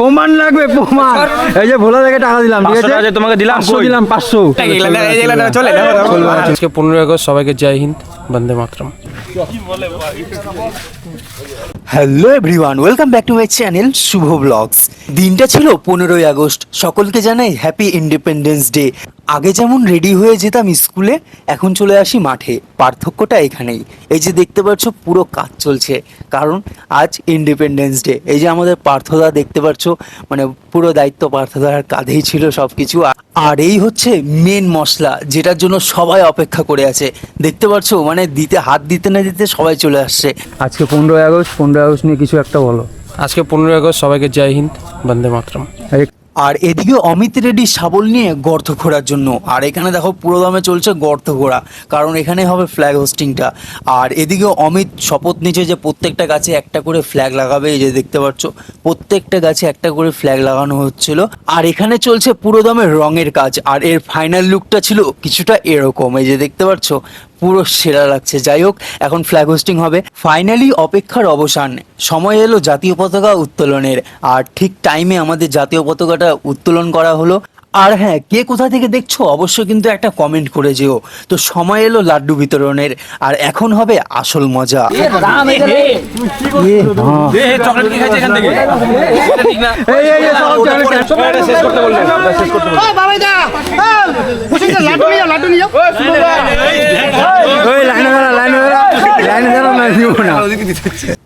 প্রমাণ লাগবে, প্রমাণ। এই যে ভোলা থেকে টাকা দিলাম, ঠিক আছে? তোমাকে দিলাম, 500 দিলাম, 500। আজকে 15 আগস্ট, সবাইকে জয় হিন্দ, বন্দে মাতরম। Hello everyone, welcome back to my channel Shubho blogs. দিনটা ছিল 15ই আগস্ট। সকলকে জানাই হ্যাপি ইন্ডিপেন্ডেন্স ডে। আগে যেমন রেডি হয়ে যেতাম স্কুলে, এখন চলে আসি মাঠে। পার্থক্যটা এখানেই। এই যে দেখতে পাচ্ছ পুরো কাজ চলছে, কারণ আজ ইন্ডিপেন্ডেন্স ডে। এই যে আমাদের পার্থদা দেখতে পাচ্ছ, মানে পুরো দায়িত্ব পার্থদার কাঁধেই ছিল সব কিছু। আর এই হচ্ছে মেন মশলা, যেটার জন্য সবাই অপেক্ষা করে আছে। দেখতে পাচ্ছ, মানে হাত দিতে না দিতে সবাই চলে আসছে। আজকে 15ই আগস্ট, 15ই আগস্ট নিয়ে কিছু একটা বলো। আজকে 15 আগস্ট, সবাইকে জয় হিন্দ, বন্দে মাতরম। আর এদিকে অমিত রেডি শাবল নিয়ে গর্ত খোঁড়ার জন্য। আর এখানে দেখো পুরো দামে চলছে গর্ত খোঁড়া, কারণ এখানে হবে ফ্ল্যাগ হোস্টিংটা। আর এদিকে অমিত শপথ নিচ্ছে যে প্রত্যেকটা গাছে একটা করে ফ্ল্যাগ লাগাবে। এই যে দেখতে পাচ্ছ, প্রত্যেকটা গাছে একটা করে ফ্ল্যাগ লাগানো হচ্ছিল। আর এখানে চলছে পুরো দামে রঙের কাজ। আর এর ফাইনাল লুকটা ছিল কিছুটা এরকম। এই যে দেখতে পাচ্ছ, পুরো সেরা লাগছে। যাই হোক, এখন ফ্ল্যাগ হোস্টিং হবে। ফাইনালি অপেক্ষার অবসান, সময় এলো জাতীয় পতাকা উত্তোলনের। আর ঠিক টাইমে আমাদের জাতীয় পতাকাটা উত্তোলন করা হলো। আর হ্যাঁ, কে কোথা থেকে দেখছো অবশ্যই কিন্তু একটা কমেন্ট করে যেও। তো সময় এলো লাড্ডু বিতরণের, আর এখন হবে আসল মজা।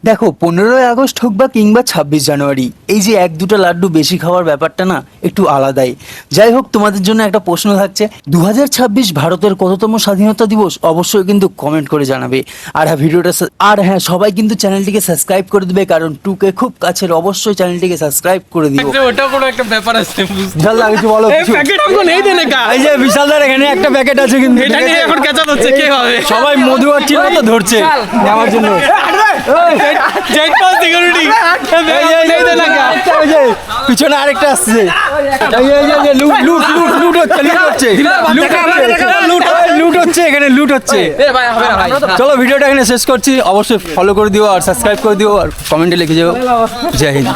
দেখো, 15ই আগস্ট হোক বা কিংবা 26 জানুয়ারি, এই যে 1-2টা লাড্ডু বেশি খাওয়ার ব্যাপারটা না একটু আলাদাই। যাই হোক, তোমাদের জন্য একটা প্রশ্ন থাকছে, 2026 ভারতের কততম স্বাধীনতা দিবস? অবশ্যই কিন্তু কমেন্ট করে জানাবে। আর হ্যাঁ, হ্যাঁ, সবাই কিন্তু চ্যানেলটিকে সাবস্ক্রাইব করে দেবে, কারণ 2K খুব কাছের। অবশ্যই চ্যানেলটিকে সাবস্ক্রাইব করে দিও। ওটা কোনো একটা ব্যাপার আছে, বিশাল কিছু বলো, কিছু। এই যে বিশালদার এখানে একটা প্যাকেট আছে, কিন্তু এটা নিয়ে এখন কেঁচা হচ্ছে, কে হবে? সবাই মধু আর চিড়া তো ধরছে আমার জন্য। পিছনে আরেকটা আসছে। লুট হচ্ছে এখানে, লুট হচ্ছে। চলো, ভিডিওটা এখানে শেষ করছি। অবশ্যই ফলো করে দিও আর সাবস্ক্রাইব করে দিও আর কমেন্টে লিখে যাও। জয় হিন্দ।